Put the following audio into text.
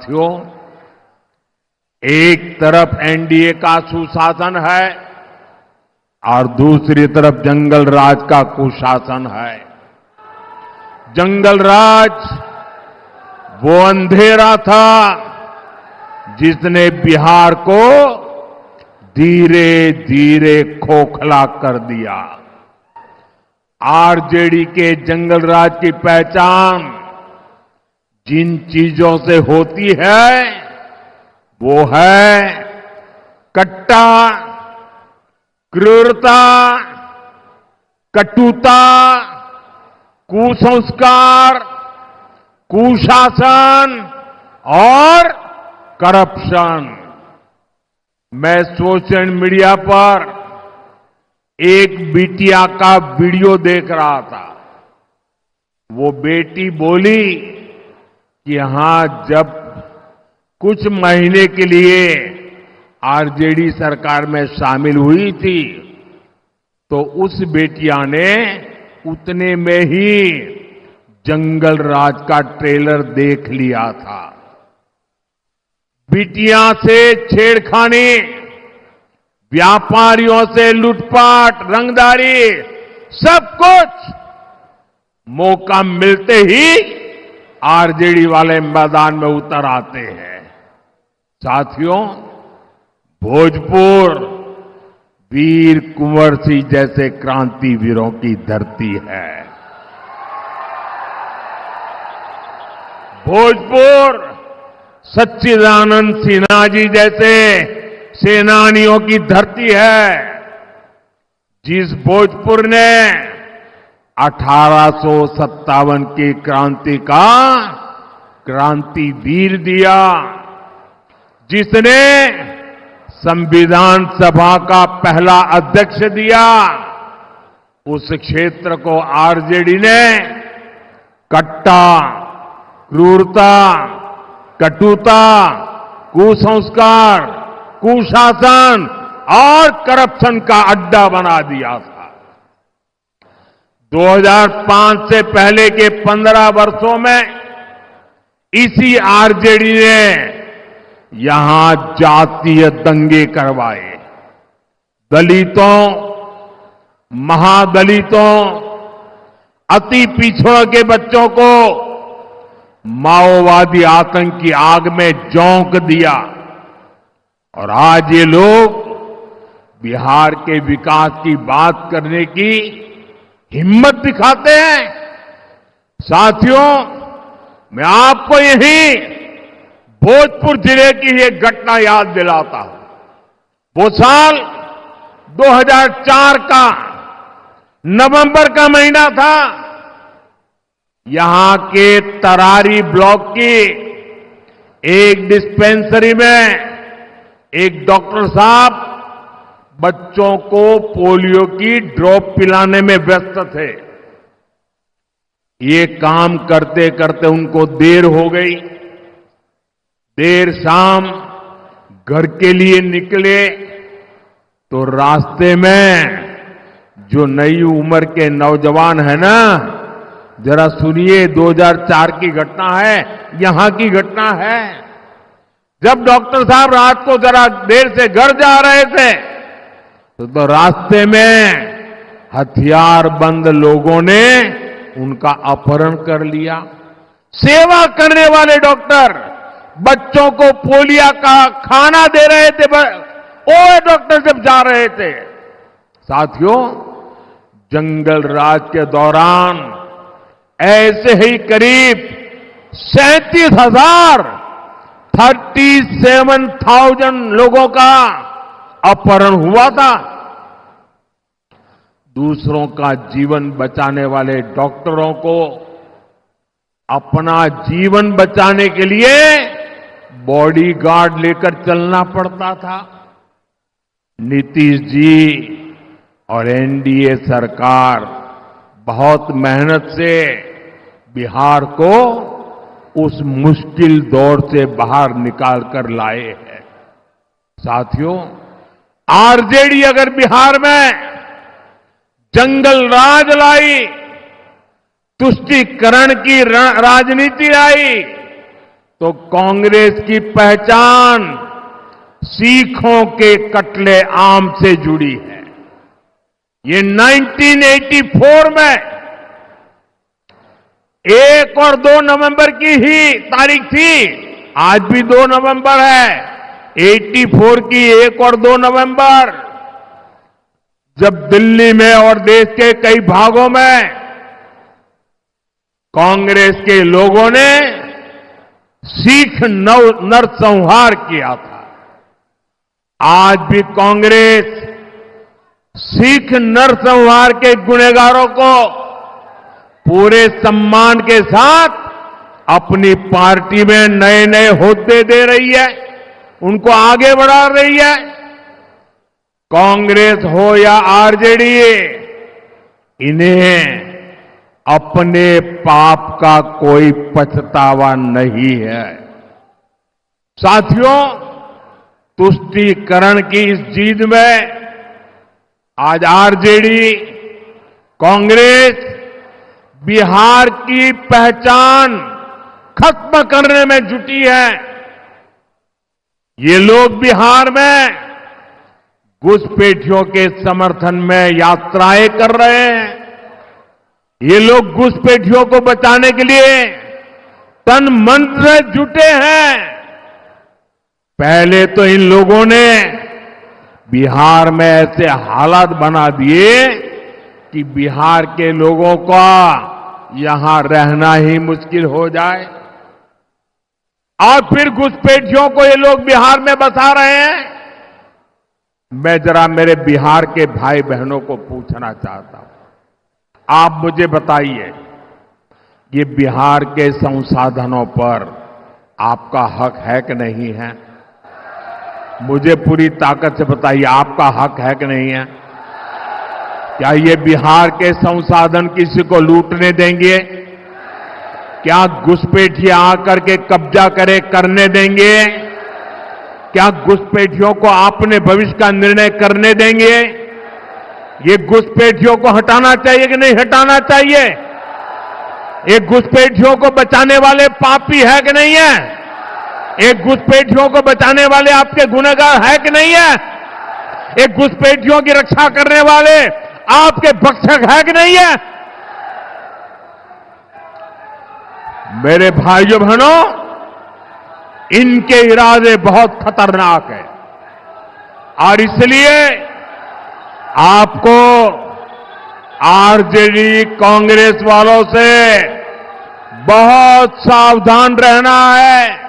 साथियों, एक तरफ एनडीए का सुशासन है और दूसरी तरफ जंगल राज का कुशासन है। जंगल राज वो अंधेरा था जिसने बिहार को धीरे धीरे खोखला कर दिया। आरजेडी के जंगल राज की पहचान जिन चीजों से होती है वो है कट्टा, क्रूरता, कटुता, कुसंस्कार, कुशासन और करप्शन। मैं सोशल मीडिया पर एक बिटिया का वीडियो देख रहा था। वो बेटी बोली कि हां, जब कुछ महीने के लिए आरजेडी सरकार में शामिल हुई थी तो उस बेटिया ने उतने में ही जंगल राज का ट्रेलर देख लिया था। बिटिया से छेड़खानी, व्यापारियों से लूटपाट, रंगदारी, सब कुछ मौका मिलते ही आरजेडी वाले मैदान में उतर आते हैं। साथियों, भोजपुर वीर कुंवर सिंह जैसे क्रांतिवीरों की धरती है। भोजपुर सच्चिदानंद सिन्हा जी जैसे सेनानियों की धरती है। जिस भोजपुर ने 1857 की क्रांति का क्रांतिवीर दिया, जिसने संविधान सभा का पहला अध्यक्ष दिया, उस क्षेत्र को आरजेडी ने कट्टा, क्रूरता, कटुता, कुसंस्कार, कुशासन और करप्शन का अड्डा बना दिया था। 2005 से पहले के 15 वर्षों में इसी आरजेडी ने यहां जातीय दंगे करवाए। दलितों, महादलितों, अति पिछड़ों के बच्चों को माओवादी आतंक की आग में झोंक दिया और आज ये लोग बिहार के विकास की बात करने की हिम्मत दिखाते हैं। साथियों, मैं आपको यही भोजपुर जिले की एक घटना याद दिलाता हूं। वो साल 2004 का नवंबर का महीना था। यहां के तरारी ब्लॉक की एक डिस्पेंसरी में एक डॉक्टर साहब बच्चों को पोलियो की ड्रॉप पिलाने में व्यस्त थे। ये काम करते करते उनको देर हो गई। देर शाम घर के लिए निकले तो रास्ते में जो नई उम्र के नौजवान है ना, जरा सुनिए, 2004 की घटना है, यहां की घटना है। जब डॉक्टर साहब रात को जरा देर से घर जा रहे थे तो रास्ते में हथियार बंद लोगों ने उनका अपहरण कर लिया। सेवा करने वाले डॉक्टर बच्चों को पोलियो का खाना दे रहे थे, वो डॉक्टर जब जा रहे थे। साथियों, जंगल राज के दौरान ऐसे ही करीब 37,000 लोगों का अपहरण हुआ था। दूसरों का जीवन बचाने वाले डॉक्टरों को अपना जीवन बचाने के लिए बॉडीगार्ड लेकर चलना पड़ता था। नीतीश जी और एनडीए सरकार बहुत मेहनत से बिहार को उस मुश्किल दौर से बाहर निकाल कर लाए हैं। साथियों, आरजेडी अगर बिहार में जंगल राज लाई, तुष्टीकरण की राजनीति लाई, तो कांग्रेस की पहचान सीखों के कटले आम से जुड़ी है। ये 1984 में 1 और 2 नवंबर की ही तारीख थी। आज भी 2 नवंबर है। 84 की 1 और 2 नवंबर, जब दिल्ली में और देश के कई भागों में कांग्रेस के लोगों ने सिख नरसंहार किया था। आज भी कांग्रेस सिख नरसंहार के गुनहगारों को पूरे सम्मान के साथ अपनी पार्टी में नए नए होद्दे दे रही है, उनको आगे बढ़ा रही है। कांग्रेस हो या आरजेडी, इन्हें अपने पाप का कोई पछतावा नहीं है। साथियों, तुष्टीकरण की इस जीत में आज आरजेडी, कांग्रेस बिहार की पहचान खत्म करने में जुटी है। ये लोग बिहार में घुसपैठियों के समर्थन में यात्राएं कर रहे हैं। ये लोग घुसपैठियों को बचाने के लिए तन मन से जुटे हैं। पहले तो इन लोगों ने बिहार में ऐसे हालात बना दिए कि बिहार के लोगों का यहां रहना ही मुश्किल हो जाए, और फिर घुसपैठियों को ये लोग बिहार में बसा रहे हैं। मैं जरा मेरे बिहार के भाई बहनों को पूछना चाहता हूं, आप मुझे बताइए, ये बिहार के संसाधनों पर आपका हक है कि नहीं है? मुझे पूरी ताकत से बताइए, आपका हक है कि नहीं है? क्या ये बिहार के संसाधन किसी को लूटने देंगे? क्या घुसपैठिया आकर के कब्जा करने देंगे? क्या घुसपैठियों को अपने भविष्य का निर्णय करने देंगे? ये घुसपैठियों को हटाना चाहिए कि नहीं हटाना चाहिए? ये घुसपैठियों को बचाने वाले पापी है कि नहीं है? ये घुसपैठियों को बचाने वाले आपके गुनहगार है कि नहीं है? ये घुसपैठियों की रक्षा करने वाले आपके भक्षक है कि नहीं है? मेरे भाइयों बहनों, इनके इरादे बहुत खतरनाक हैं, और इसलिए आपको आरजेडी कांग्रेस वालों से बहुत सावधान रहना है।